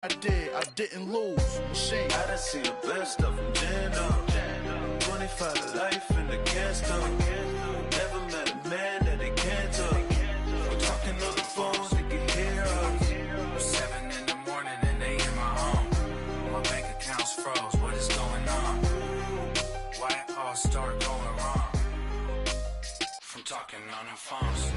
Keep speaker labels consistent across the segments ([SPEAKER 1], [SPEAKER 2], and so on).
[SPEAKER 1] I didn't lose. Machine.
[SPEAKER 2] I done seen the best of them stand up. 25 to life in the gas tank. Never met a man that they can't talk. We're talking on the phones, they can hear us. 7 in the morning and they in my home. My bank account's froze, what is going on? Why it all start going wrong? From talking on the phones.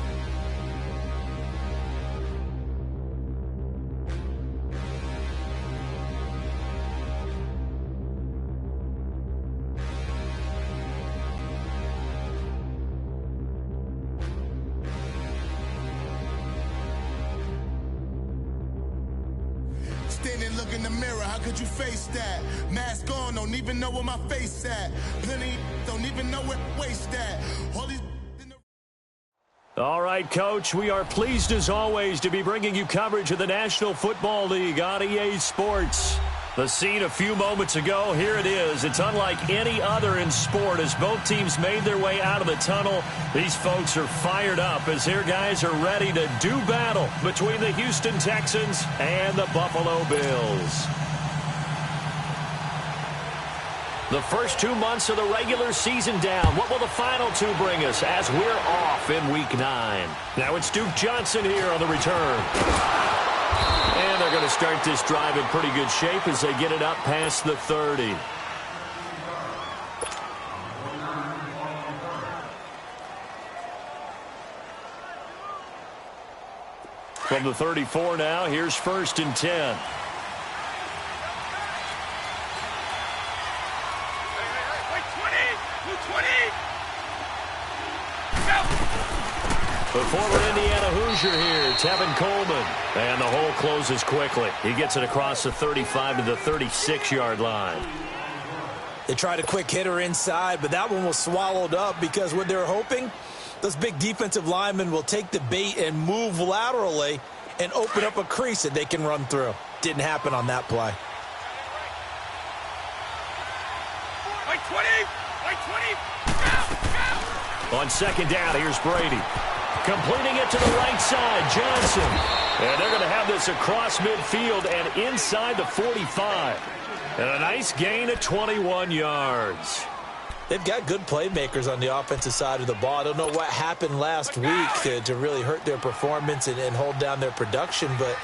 [SPEAKER 1] Standing, look in the mirror, how could you face that? Mask on, don't even know where my face at. Plenty don't even know where waist at. All these.
[SPEAKER 3] All right, Coach, we are pleased as always to be bringing you coverage of the National Football League on EA Sports. The scene a few moments ago, here it is. It's unlike any other in sport as both teams made their way out of the tunnel. These folks are fired up as their guys are ready to do battle between the Houston Texans and the Buffalo Bills. The first 2 months of the regular season down. What will the final two bring us as we're off in Week 9? Now it's Duke Johnson here on the return. And they're going to start this drive in pretty good shape as they get it up past the 30. From the 34 now, here's 1st and 10. The former Indiana Hoosier here, Tevin Coleman. And the hole closes quickly. He gets it across the 35 to the 36-yard line.
[SPEAKER 4] They tried a quick hitter inside, but that one was swallowed up because what they're hoping, those big defensive linemen will take the bait and move laterally and open up a crease that they can run through. Didn't happen on that play.
[SPEAKER 3] On 2nd down, here's Brady. Completing it to the right side, Johnson. And they're going to have this across midfield and inside the 45. And a nice gain of 21 yards.
[SPEAKER 4] They've got good playmakers on the offensive side of the ball. I don't know what happened last week to really hurt their performance and hold down their production, but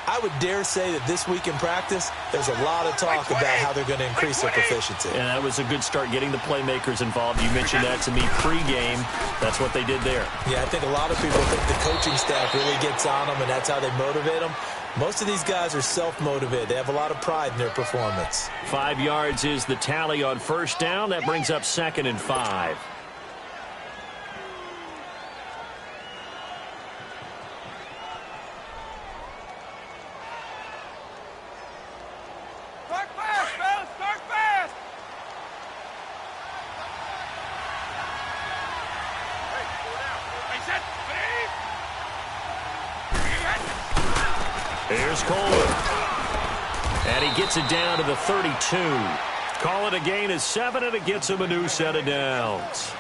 [SPEAKER 4] I would dare say that this week in practice, there's a lot of talk about how they're going to increase their proficiency.
[SPEAKER 3] And that was a good start getting the playmakers involved. You mentioned that to me pregame. That's what they did there.
[SPEAKER 4] Yeah, I think a lot of people think the coaching staff really gets on them, and that's how they motivate them. Most of these guys are self-motivated. They have a lot of pride in their performance.
[SPEAKER 3] 5 yards is the tally on 1st down. That brings up 2nd and 5. Here's Coleman. And he gets it down to the 32. Call it a gain of 7, and it gets him a new set of downs.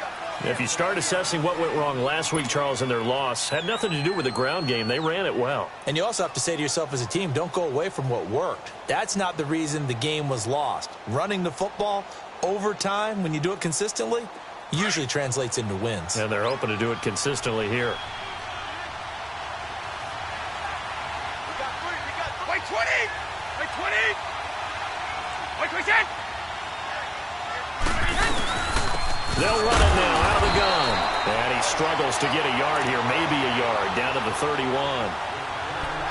[SPEAKER 3] If you start assessing what went wrong last week, Charles, in their loss, had nothing to do with the ground game. They ran it well.
[SPEAKER 4] And you also have to say to yourself as a team, don't go away from what worked. That's not the reason the game was lost. Running the football over time, when you do it consistently, usually translates into wins.
[SPEAKER 3] And they're hoping to do it consistently here. They'll run it now out of the gun. And he struggles to get a yard here, maybe a yard, down to the 31.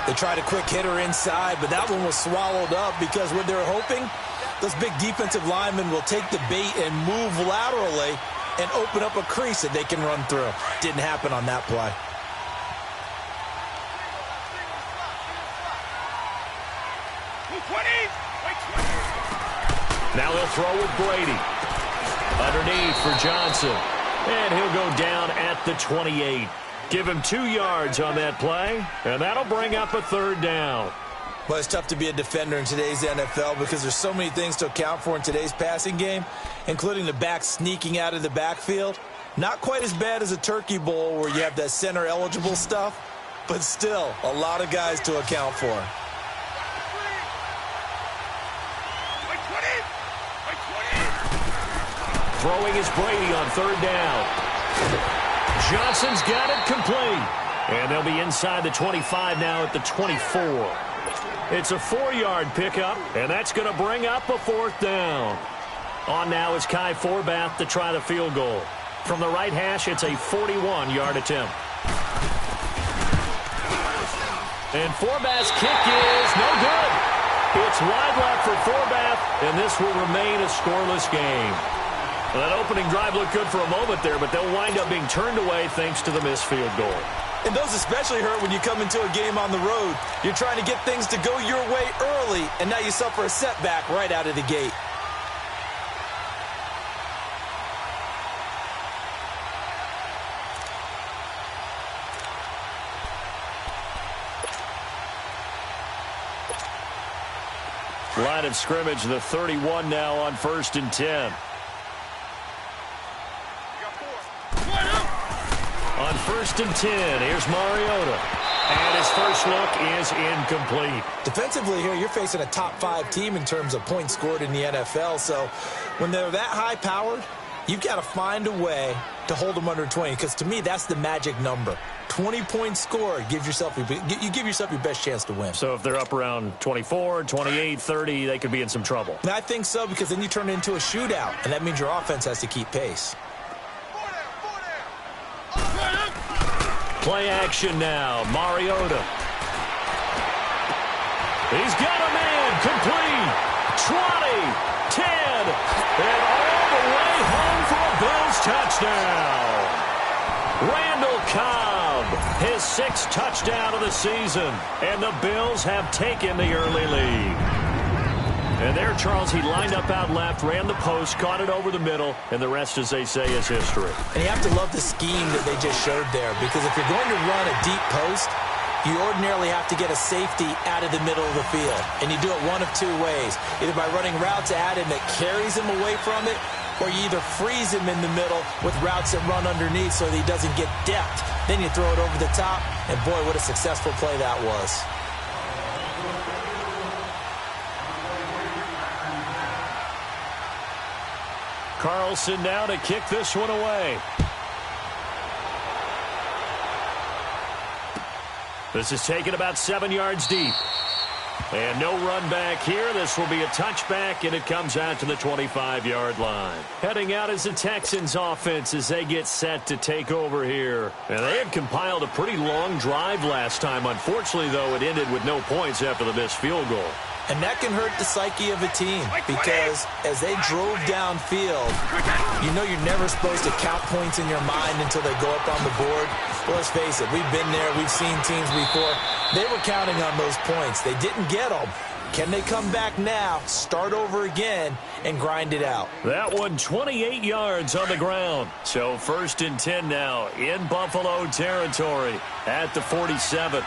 [SPEAKER 4] They tried a quick hitter inside, but that one was swallowed up because what they're hoping, those big defensive linemen will take the bait and move laterally and open up a crease that they can run through. Didn't happen on that play.
[SPEAKER 3] Now they'll throw with Brady. Underneath for Johnson. And he'll go down at the 28. Give him 2 yards on that play, and that'll bring up a 3rd down.
[SPEAKER 4] Well, it's tough to be a defender in today's NFL because there's so many things to account for in today's passing game, including the back sneaking out of the backfield. Not quite as bad as a turkey bowl where you have that center-eligible stuff, but still a lot of guys to account for.
[SPEAKER 3] Throwing is Brady on third down. Johnson's got it complete. And they'll be inside the 25 now at the 24. It's a 4-yard pickup, and that's going to bring up a fourth down. On now is Kai Forbath to try the field goal. From the right hash, it's a 41-yard attempt. And Forbath's kick is no good. It's wide left for Forbath, and this will remain a scoreless game. Well, that opening drive looked good for a moment there, but they'll wind up being turned away thanks to the missed field goal.
[SPEAKER 4] And those especially hurt when you come into a game on the road. You're trying to get things to go your way early, and now you suffer a setback right out of the gate.
[SPEAKER 3] Line of scrimmage, the 31 now on 1st and 10. On 1st and 10, here's Mariota. And his first look is incomplete.
[SPEAKER 4] Defensively here, you're facing a top 5 team in terms of points scored in the NFL. So when they're that high-powered, you've got to find a way to hold them under 20. Because to me, that's the magic number. 20 points scored, you give yourself your best chance to win.
[SPEAKER 3] So if they're up around 24, 28, 30, they could be in some trouble.
[SPEAKER 4] And I think so, because then you turn it into a shootout, and that means your offense has to keep pace.
[SPEAKER 3] Play action now. Mariota. He's got a man. Complete. 20, 10, and all the way home for a Bills touchdown. Randall Cobb, his 6th touchdown of the season, and the Bills have taken the early lead. And there, Charles, he lined up out left, ran the post, caught it over the middle, and the rest, as they say, is history.
[SPEAKER 4] And you have to love the scheme that they just showed there, because if you're going to run a deep post, you ordinarily have to get a safety out of the middle of the field. And you do it one of 2 ways, either by running routes at him that carries him away from it, or you either freeze him in the middle with routes that run underneath so that he doesn't get depth. Then you throw it over the top, and boy, what a successful play that was.
[SPEAKER 3] Carlson now to kick this one away. This is taken about 7 yards deep. And no run back here. This will be a touchback, and it comes out to the 25-yard line. Heading out is the Texans offense as they get set to take over here. And they had compiled a pretty long drive last time. Unfortunately, though, it ended with no points after the missed field goal.
[SPEAKER 4] And that can hurt the psyche of a team, because as they drove downfield, you know you're never supposed to count points in your mind until they go up on the board. Well, let's face it, we've been there, we've seen teams before. They were counting on those points. They didn't get them. Can they come back now, start over again, and grind it out?
[SPEAKER 3] That one 28 yards on the ground. So 1st and 10 now in Buffalo territory at the 47.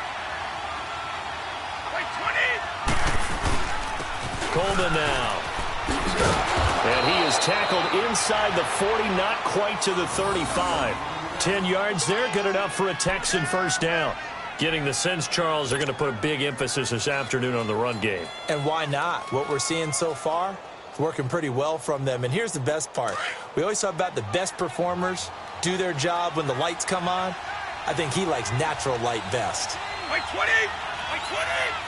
[SPEAKER 3] Coleman now. And he is tackled inside the 40, not quite to the 35. 10 yards there, good enough for a Texan first down. Getting the sense, Charles, they're going to put a big emphasis this afternoon on the run game.
[SPEAKER 4] And why not? What we're seeing so far is working pretty well from them. And here's the best part. We always talk about the best performers do their job when the lights come on. I think he likes natural light best.
[SPEAKER 5] White 20! White 20!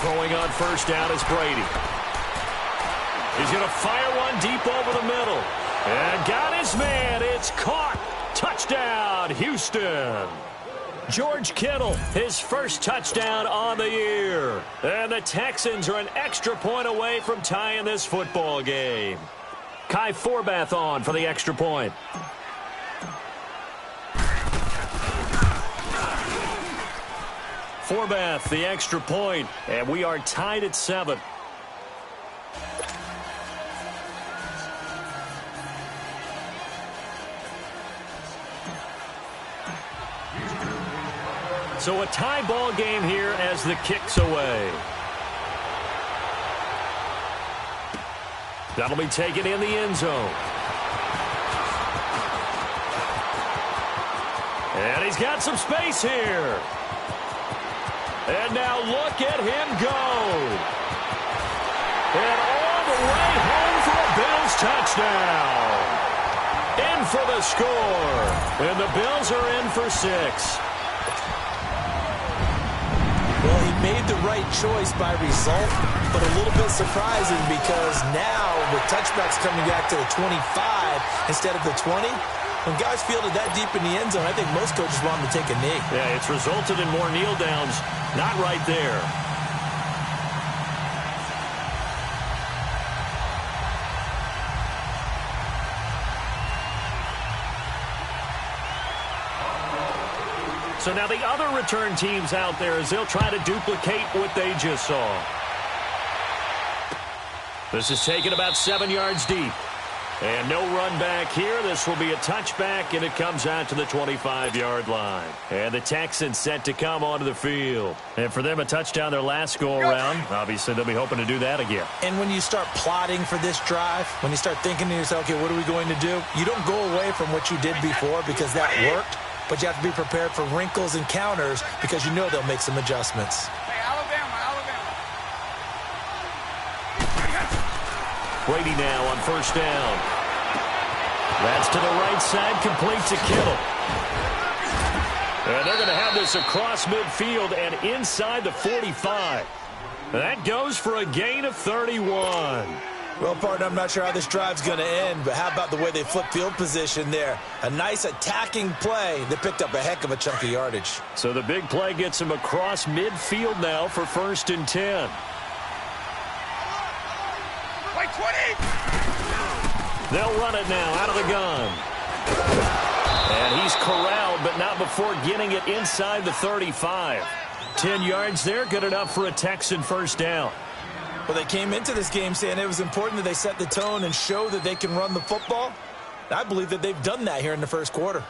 [SPEAKER 3] Throwing on first down is Brady. He's going to fire one deep over the middle. And got his man. It's caught. Touchdown, Houston. George Kittle, his first touchdown on the year. And the Texans are an extra point away from tying this football game. Kai Forbath on for the extra point. Forbath, the extra point, and we are tied at 7. So a tie ball game here as the kick's away. That'll be taken in the end zone. And he's got some space here. And now look at him go. And all the way home for a Bills touchdown. In for the score. And the Bills are in for 6.
[SPEAKER 4] Well, he made the right choice by result, but a little bit surprising because now with touchbacks coming back to the 25 instead of the 20, when guys fielded that deep in the end zone, I think most coaches want them to take a knee.
[SPEAKER 3] Yeah, it's resulted in more kneel downs. Not right there. So now the other return teams out there as they'll try to duplicate what they just saw. This is taken about 7 yards deep. And no run back here. This will be a touchback, and it comes out to the 25-yard line. And the Texans set to come onto the field. And for them, a touchdown their last go-around. Obviously, they'll be hoping to do that again.
[SPEAKER 4] And when you start plotting for this drive, when you start thinking to yourself, okay, what are we going to do? You don't go away from what you did before because that worked, but you have to be prepared for wrinkles and counters because you know they'll make some adjustments.
[SPEAKER 5] Hey, Alabama.
[SPEAKER 3] Brady now on first down. That's to the right side, complete to Kittle. And they're going to have this across midfield and inside the 45. That goes for a gain of 31.
[SPEAKER 4] Well, partner, I'm not sure how this drive's going to end, but how about the way they flip field position there? A nice attacking play that picked up a heck of a chunk of yardage.
[SPEAKER 3] So the big play gets him across midfield now for 1st and 10.
[SPEAKER 5] Like 20.
[SPEAKER 3] They'll run it now out of the gun. And he's corralled, but not before getting it inside the 35. 10 yards there, good enough for a Texan first down.
[SPEAKER 4] Well, they came into this game saying it was important that they set the tone and show that they can run the football. I believe that they've done that here in the first quarter.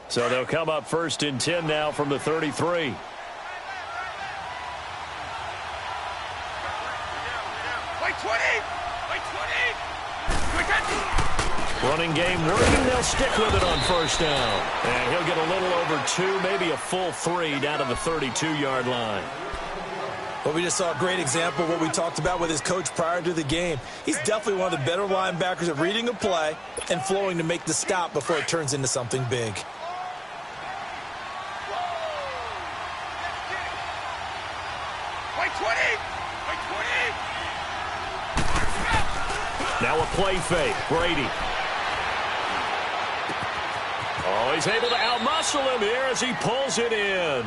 [SPEAKER 3] So they'll come up 1st and 10 now from the 33.
[SPEAKER 5] Like 20.
[SPEAKER 3] Running game working. They'll stick with it on first down. And he'll get a little over 2, maybe a full 3 down to the 32-yard line.
[SPEAKER 4] Well, we just saw a great example of what we talked about with his coach prior to the game. He's definitely one of the better linebackers at reading a play and flowing to make the stop before it turns into something big.
[SPEAKER 5] Like 20.
[SPEAKER 3] Now a play fake. Brady. Oh, he's able to outmuscle him here as he pulls it in.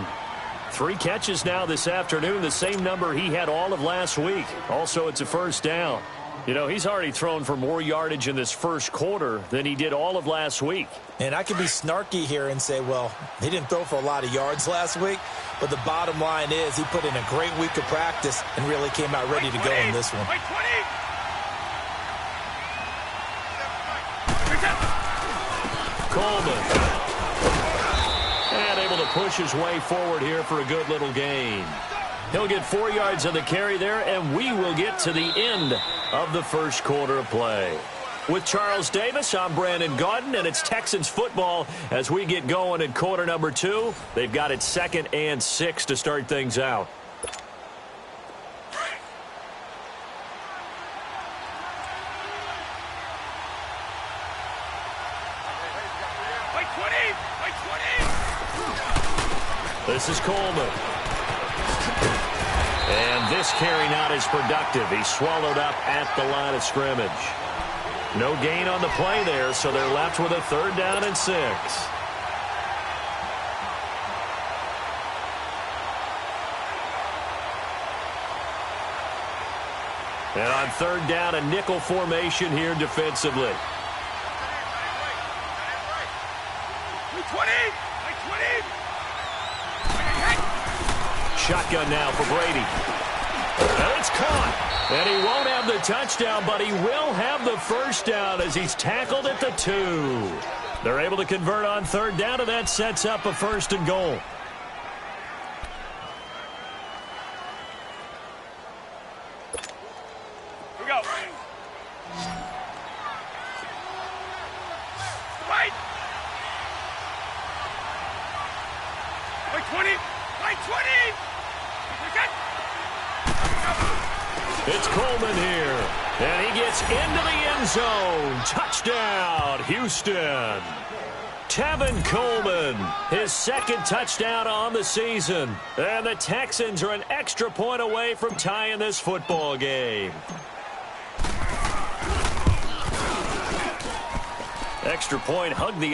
[SPEAKER 3] 3 catches now this afternoon, the same number he had all of last week. Also, it's a first down. You know, he's already thrown for more yardage in this first quarter than he did all of last week.
[SPEAKER 4] And I could be snarky here and say, well, he didn't throw for a lot of yards last week, but the bottom line is he put in a great week of practice and really came out ready to go in this one.
[SPEAKER 5] Like 20.
[SPEAKER 3] Coleman. And able to push his way forward here for a good little gain. He'll get 4 yards on the carry there, and we will get to the end of the first quarter of play. With Charles Davis, I'm Brandon Gaudin, and it's Texans football as we get going in quarter number 2. They've got it 2nd and 6 to start things out. This is Coleman. And this carry not as productive. He's swallowed up at the line of scrimmage. No gain on the play there, so they're left with a 3rd down and 6. And on 3rd down, a nickel formation here defensively.
[SPEAKER 5] 20.
[SPEAKER 3] Shotgun now for Brady. And it's caught. And he won't have the touchdown, but he will have the first down as he's tackled at the 2. They're able to convert on 3rd down, and that sets up a 1st and goal. It's Coleman here, and he gets into the end zone. Touchdown, Houston. Tevin Coleman, his second touchdown on the season. And the Texans are an extra point away from tying this football game. Extra point hugged the